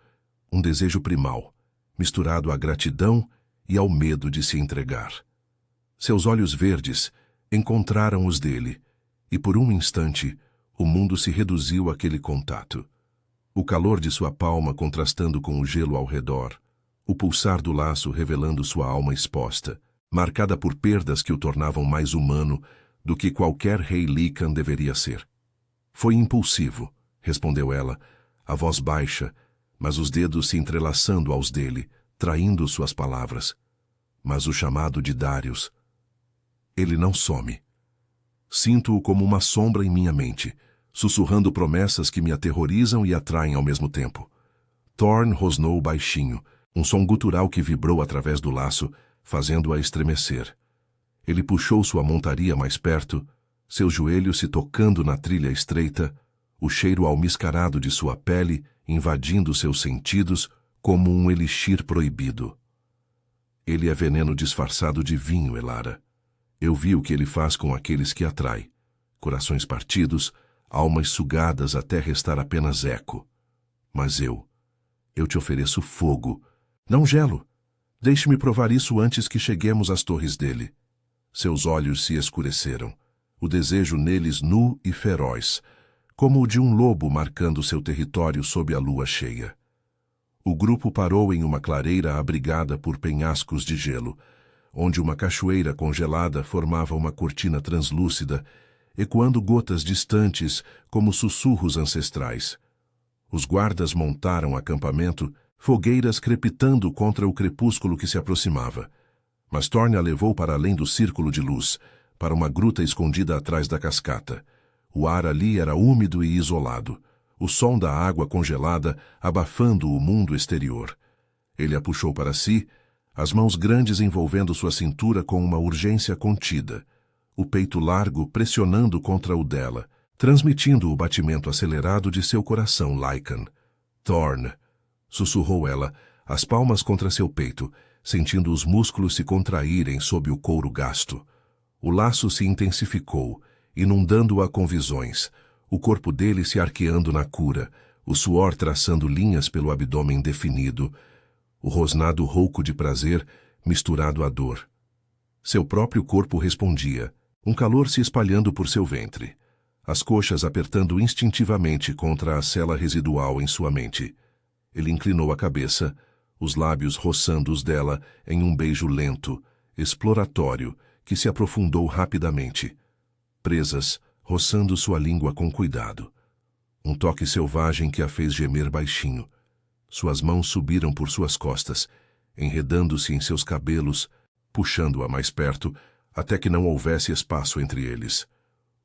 Um desejo primal, misturado à gratidão e ao medo de se entregar. Seus olhos verdes encontraram os dele, e por um instante o mundo se reduziu àquele contato. O calor de sua palma contrastando com o gelo ao redor, o pulsar do laço revelando sua alma exposta, marcada por perdas que o tornavam mais humano do que qualquer rei Lycan deveria ser. Foi impulsivo, respondeu ela, a voz baixa, mas os dedos se entrelaçando aos dele, traindo suas palavras. Mas o chamado de Darius, ele não some. Sinto-o como uma sombra em minha mente, sussurrando promessas que me aterrorizam e atraem ao mesmo tempo. Thorn rosnou baixinho, um som gutural que vibrou através do laço, fazendo-a estremecer. Ele puxou sua montaria mais perto, seus joelhos se tocando na trilha estreita, o cheiro almiscarado de sua pele invadindo seus sentidos como um elixir proibido. Ele é veneno disfarçado de vinho, Elara. Eu vi o que ele faz com aqueles que atrai. Corações partidos, almas sugadas até restar apenas eco. Mas eu te ofereço fogo, não gelo. Deixe-me provar isso antes que cheguemos às torres dele. Seus olhos se escureceram, o desejo neles nu e feroz, como o de um lobo marcando seu território sob a lua cheia. O grupo parou em uma clareira abrigada por penhascos de gelo, onde uma cachoeira congelada formava uma cortina translúcida, ecoando gotas distantes como sussurros ancestrais. Os guardas montaram acampamento, fogueiras crepitando contra o crepúsculo que se aproximava. Mas Thorn a levou para além do círculo de luz, para uma gruta escondida atrás da cascata. O ar ali era úmido e isolado, o som da água congelada abafando o mundo exterior. Ele a puxou para si, as mãos grandes envolvendo sua cintura com uma urgência contida, o peito largo pressionando contra o dela, transmitindo o batimento acelerado de seu coração Lycan. Thorn, sussurrou ela, as palmas contra seu peito, sentindo os músculos se contraírem sob o couro gasto. O laço se intensificou, inundando-a com visões, o corpo dele se arqueando na cura, o suor traçando linhas pelo abdômen definido, o rosnado rouco de prazer misturado à dor. Seu próprio corpo respondia, um calor se espalhando por seu ventre, as coxas apertando instintivamente contra a cela residual em sua mente. Ele inclinou a cabeça, os lábios roçando os dela em um beijo lento, exploratório, que se aprofundou rapidamente. Presas, roçando sua língua com cuidado. Um toque selvagem que a fez gemer baixinho. Suas mãos subiram por suas costas, enredando-se em seus cabelos, puxando-a mais perto, até que não houvesse espaço entre eles.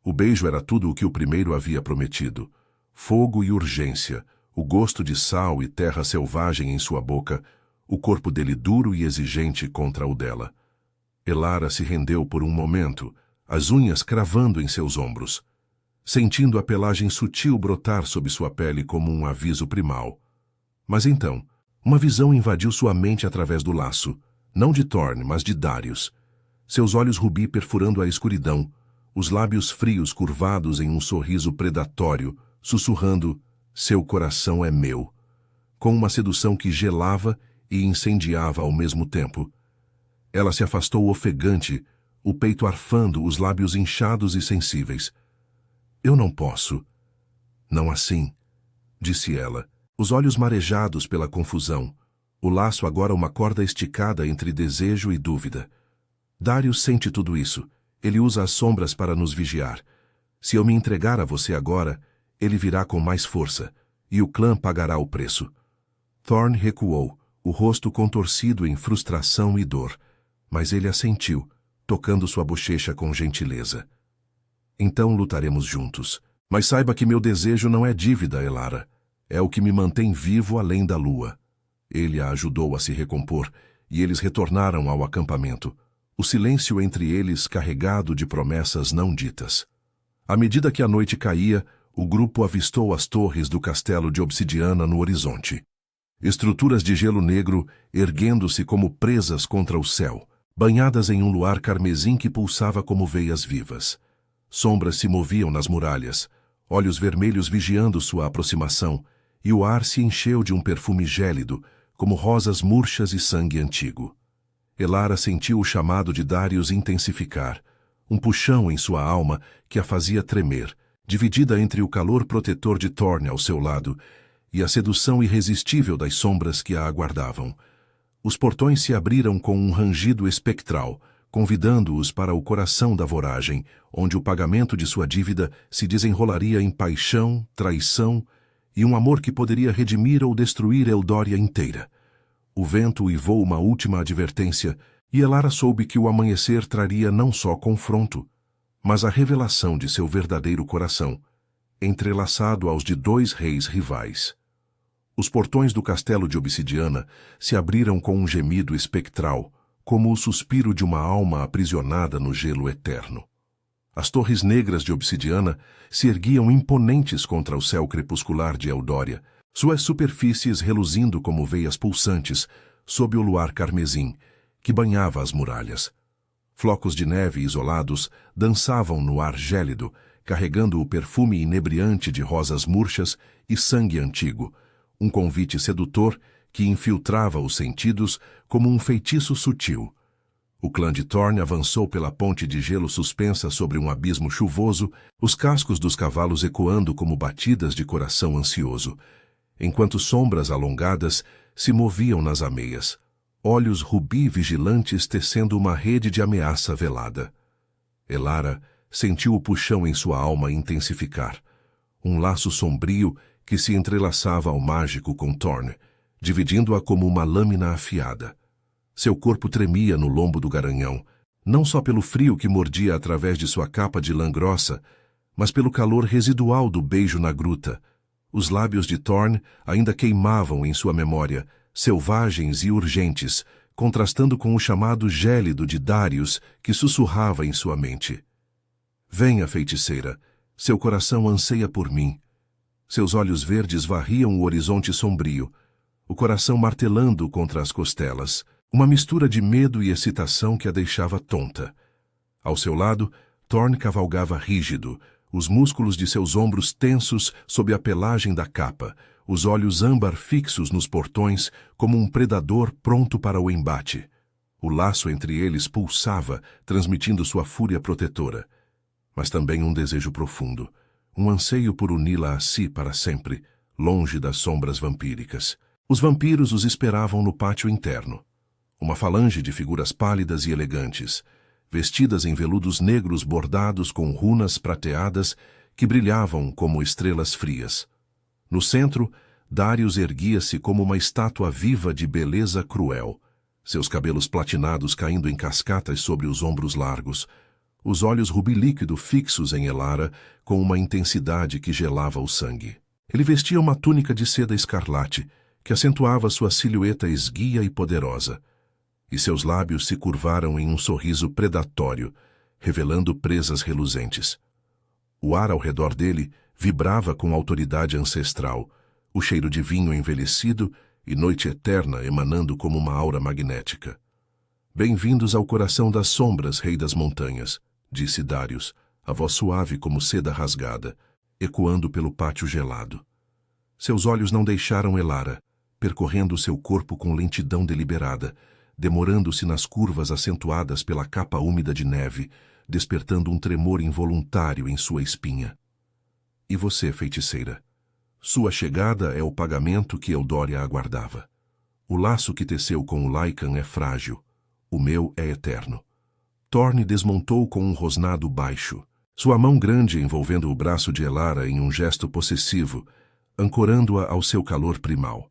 O beijo era tudo o que o primeiro havia prometido. Fogo e urgência, o gosto de sal e terra selvagem em sua boca, o corpo dele duro e exigente contra o dela. Elara se rendeu por um momento, as unhas cravando em seus ombros, sentindo a pelagem sutil brotar sob sua pele como um aviso primal. Mas então, uma visão invadiu sua mente através do laço, não de Thorn, mas de Darius. Seus olhos rubi perfurando a escuridão, os lábios frios curvados em um sorriso predatório, sussurrando, seu coração é meu, com uma sedução que gelava e incendiava ao mesmo tempo. Ela se afastou ofegante, o peito arfando, os lábios inchados e sensíveis. Eu não posso. Não assim, disse ela, os olhos marejados pela confusão, o laço agora uma corda esticada entre desejo e dúvida. Darius sente tudo isso, ele usa as sombras para nos vigiar. Se eu me entregar a você agora, ele virá com mais força, e o clã pagará o preço. Thorn recuou, o rosto contorcido em frustração e dor, mas ele assentiu, tocando sua bochecha com gentileza. Então lutaremos juntos, mas saiba que meu desejo não é dívida, Elara. É o que me mantém vivo além da lua. Ele a ajudou a se recompor, e eles retornaram ao acampamento, o silêncio entre eles carregado de promessas não ditas. À medida que a noite caía, o grupo avistou as torres do castelo de obsidiana no horizonte. Estruturas de gelo negro erguendo-se como presas contra o céu, banhadas em um luar carmesim que pulsava como veias vivas. Sombras se moviam nas muralhas, olhos vermelhos vigiando sua aproximação, e o ar se encheu de um perfume gélido, como rosas murchas e sangue antigo. Elara sentiu o chamado de Darius intensificar, um puxão em sua alma que a fazia tremer, dividida entre o calor protetor de Thorne ao seu lado e a sedução irresistível das sombras que a aguardavam. Os portões se abriram com um rangido espectral, convidando-os para o coração da voragem, onde o pagamento de sua dívida se desenrolaria em paixão, traição e um amor que poderia redimir ou destruir Eldória inteira. O vento uivou uma última advertência, e Elara soube que o amanhecer traria não só confronto, mas a revelação de seu verdadeiro coração, entrelaçado aos de 2 reis rivais. Os portões do castelo de obsidiana se abriram com um gemido espectral, como o suspiro de uma alma aprisionada no gelo eterno. As torres negras de obsidiana se erguiam imponentes contra o céu crepuscular de Eldória, suas superfícies reluzindo como veias pulsantes sob o luar carmesim, que banhava as muralhas. Flocos de neve isolados dançavam no ar gélido, carregando o perfume inebriante de rosas murchas e sangue antigo, um convite sedutor que infiltrava os sentidos como um feitiço sutil. O clã de Thorne avançou pela ponte de gelo suspensa sobre um abismo chuvoso, os cascos dos cavalos ecoando como batidas de coração ansioso, enquanto sombras alongadas se moviam nas ameias, olhos rubi vigilantes tecendo uma rede de ameaça velada. Elara sentiu o puxão em sua alma intensificar, um laço sombrio que se entrelaçava ao mágico com Thorne, dividindo-a como uma lâmina afiada. Seu corpo tremia no lombo do garanhão, não só pelo frio que mordia através de sua capa de lã grossa, mas pelo calor residual do beijo na gruta. Os lábios de Thorne ainda queimavam em sua memória, selvagens e urgentes, contrastando com o chamado gélido de Darius que sussurrava em sua mente. Venha, feiticeira, seu coração anseia por mim. Seus olhos verdes varriam o horizonte sombrio, o coração martelando contra as costelas, uma mistura de medo e excitação que a deixava tonta. Ao seu lado, Thorne cavalgava rígido, os músculos de seus ombros tensos sob a pelagem da capa, os olhos âmbar fixos nos portões como um predador pronto para o embate. O laço entre eles pulsava, transmitindo sua fúria protetora, mas também um desejo profundo, um anseio por uni-la a si para sempre, longe das sombras vampíricas. Os vampiros os esperavam no pátio interno. Uma falange de figuras pálidas e elegantes, vestidas em veludos negros bordados com runas prateadas que brilhavam como estrelas frias. No centro, Darius erguia-se como uma estátua viva de beleza cruel, seus cabelos platinados caindo em cascatas sobre os ombros largos, os olhos rubi-líquido fixos em Elara com uma intensidade que gelava o sangue. Ele vestia uma túnica de seda escarlate, que acentuava sua silhueta esguia e poderosa, e seus lábios se curvaram em um sorriso predatório, revelando presas reluzentes. O ar ao redor dele vibrava com autoridade ancestral, o cheiro de vinho envelhecido e noite eterna emanando como uma aura magnética. Bem-vindos ao coração das sombras, rei das montanhas, disse Darius, a voz suave como seda rasgada, ecoando pelo pátio gelado. Seus olhos não deixaram Elara, percorrendo seu corpo com lentidão deliberada, demorando-se nas curvas acentuadas pela capa úmida de neve, despertando um tremor involuntário em sua espinha. E você, feiticeira? Sua chegada é o pagamento que Eldória aguardava. O laço que teceu com o Lycan é frágil, o meu é eterno. Thorne desmontou com um rosnado baixo, sua mão grande envolvendo o braço de Elara em um gesto possessivo, ancorando-a ao seu calor primal.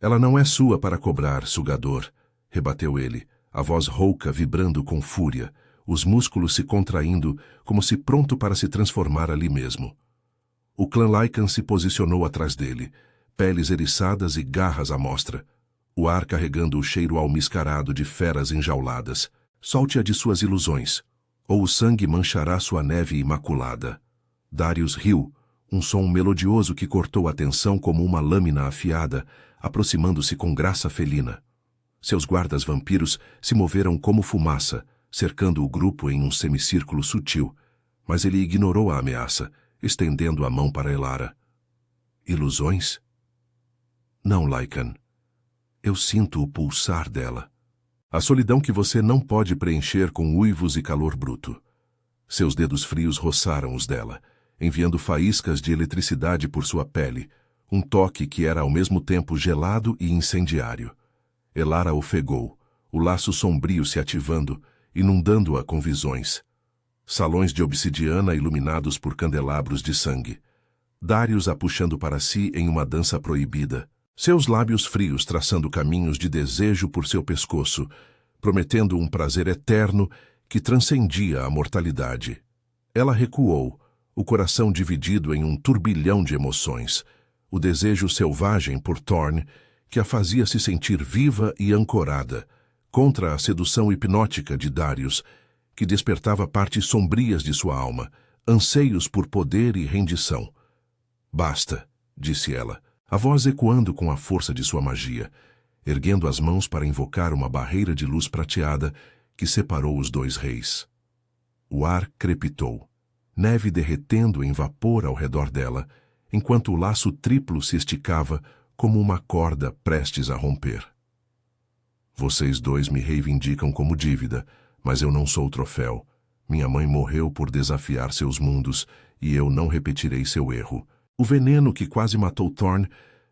Ela não é sua para cobrar, sugador, rebateu ele, a voz rouca vibrando com fúria, os músculos se contraindo como se pronto para se transformar ali mesmo. O clã Lycan se posicionou atrás dele, peles eriçadas e garras à mostra, o ar carregando o cheiro almiscarado de feras enjauladas. Solte-a de suas ilusões. ou o sangue manchará sua neve imaculada. Darius riu, um som melodioso que cortou a tensão como uma lâmina afiada, aproximando-se com graça felina. Seus guardas vampiros se moveram como fumaça, cercando o grupo em um semicírculo sutil, mas ele ignorou a ameaça, estendendo a mão para Elara. Ilusões? Não, Lycan. Eu sinto o pulsar dela. A solidão que você não pode preencher com uivos e calor bruto. Seus dedos frios roçaram os dela, enviando faíscas de eletricidade por sua pele, um toque que era ao mesmo tempo gelado e incendiário. Elara ofegou, o laço sombrio se ativando, inundando-a com visões. Salões de obsidiana iluminados por candelabros de sangue. Darius a puxando para si em uma dança proibida. Seus lábios frios traçando caminhos de desejo por seu pescoço, prometendo um prazer eterno que transcendia a mortalidade. Ela recuou, o coração dividido em um turbilhão de emoções. O desejo selvagem por Thorn, que a fazia se sentir viva e ancorada, contra a sedução hipnótica de Darius, que despertava partes sombrias de sua alma, anseios por poder e rendição. Basta, disse ela, a voz ecoando com a força de sua magia, erguendo as mãos para invocar uma barreira de luz prateada que separou os dois reis. O ar crepitou, neve derretendo em vapor ao redor dela, enquanto o laço triplo se esticava como uma corda prestes a romper. Vocês dois me reivindicam como dívida, mas eu não sou troféu. Minha mãe morreu por desafiar seus mundos, e eu não repetirei seu erro. O veneno que quase matou Thorn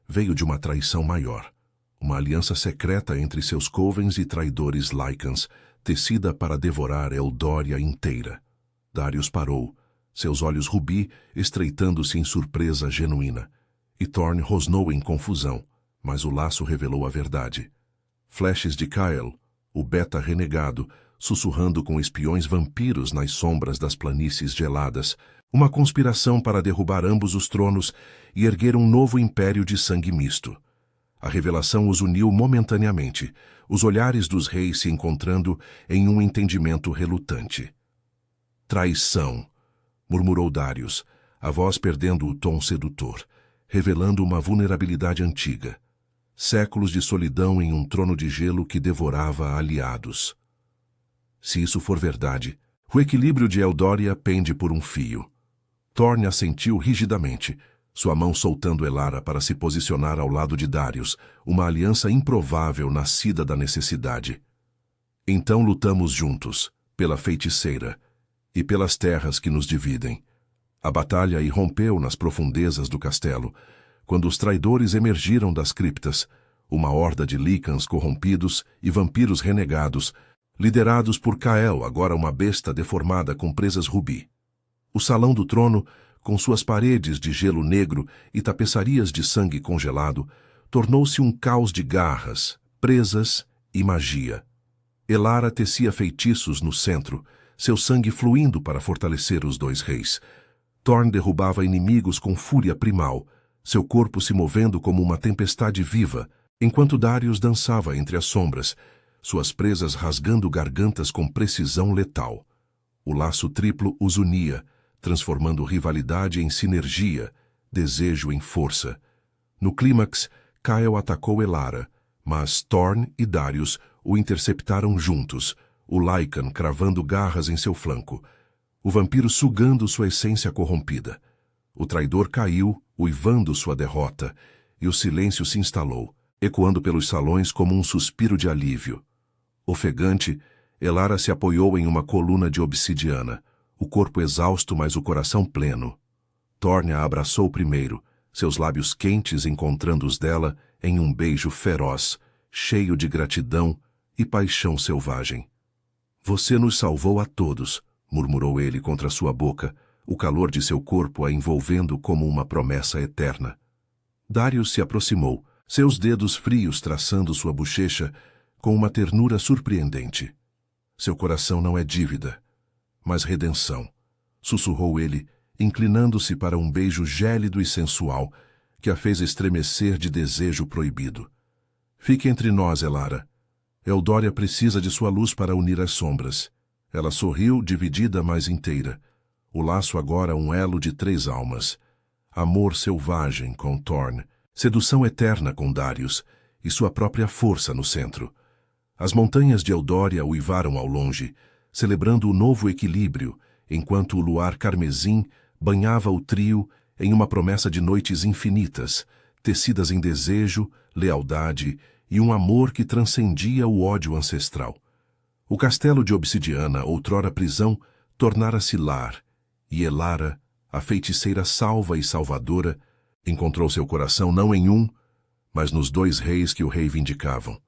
veio de uma traição maior. Uma aliança secreta entre seus covens e traidores Lycans, tecida para devorar Eldória inteira. Darius parou, seus olhos rubi estreitando-se em surpresa genuína. E Thorn rosnou em confusão, mas o laço revelou a verdade. Flashes de Kyle, o beta renegado, sussurrando com espiões vampiros nas sombras das planícies geladas, uma conspiração para derrubar ambos os tronos e erguer um novo império de sangue misto. A revelação os uniu momentaneamente, os olhares dos reis se encontrando em um entendimento relutante. Traição, murmurou Darius, a voz perdendo o tom sedutor, revelando uma vulnerabilidade antiga. Séculos de solidão em um trono de gelo que devorava aliados. Se isso for verdade, o equilíbrio de Eldória pende por um fio. Thorn assentiu rigidamente, sua mão soltando Elara para se posicionar ao lado de Darius, uma aliança improvável nascida da necessidade. Então lutamos juntos, pela feiticeira, e pelas terras que nos dividem. A batalha irrompeu nas profundezas do castelo, quando os traidores emergiram das criptas, uma horda de Lycans corrompidos e vampiros renegados, liderados por Kael, agora uma besta deformada com presas rubi. O salão do trono, com suas paredes de gelo negro e tapeçarias de sangue congelado, tornou-se um caos de garras, presas e magia. Elara tecia feitiços no centro, seu sangue fluindo para fortalecer os dois reis. Thorn derrubava inimigos com fúria primal, seu corpo se movendo como uma tempestade viva, enquanto Darius dançava entre as sombras, suas presas rasgando gargantas com precisão letal. O laço triplo os unia, transformando rivalidade em sinergia, desejo em força. No clímax, Kael atacou Elara, mas Thorn e Darius o interceptaram juntos, o Lycan cravando garras em seu flanco, o vampiro sugando sua essência corrompida. O traidor caiu, uivando sua derrota, e o silêncio se instalou, ecoando pelos salões como um suspiro de alívio. Ofegante, Elara se apoiou em uma coluna de obsidiana, o corpo exausto, mas o coração pleno. Thorn a abraçou primeiro, seus lábios quentes encontrando os dela em um beijo feroz, cheio de gratidão e paixão selvagem. Você nos salvou a todos, murmurou ele contra sua boca, o calor de seu corpo a envolvendo como uma promessa eterna. Darius se aproximou, seus dedos frios traçando sua bochecha com uma ternura surpreendente. Seu coração não é dívida, mas redenção, sussurrou ele, inclinando-se para um beijo gélido e sensual que a fez estremecer de desejo proibido. Fique entre nós, Elara. Eldória precisa de sua luz para unir as sombras. Ela sorriu, dividida, mas inteira. O laço agora um elo de 3 almas. Amor selvagem com Thorn, sedução eterna com Darius, e sua própria força no centro. As montanhas de Eldória uivaram ao longe, celebrando o novo equilíbrio, enquanto o luar carmesim banhava o trio em uma promessa de noites infinitas, tecidas em desejo, lealdade e um amor que transcendia o ódio ancestral. O castelo de obsidiana, outrora prisão, tornara-se lar, e Elara, a feiticeira salva e salvadora, encontrou seu coração não em um, mas nos 2 reis que o reivindicavam.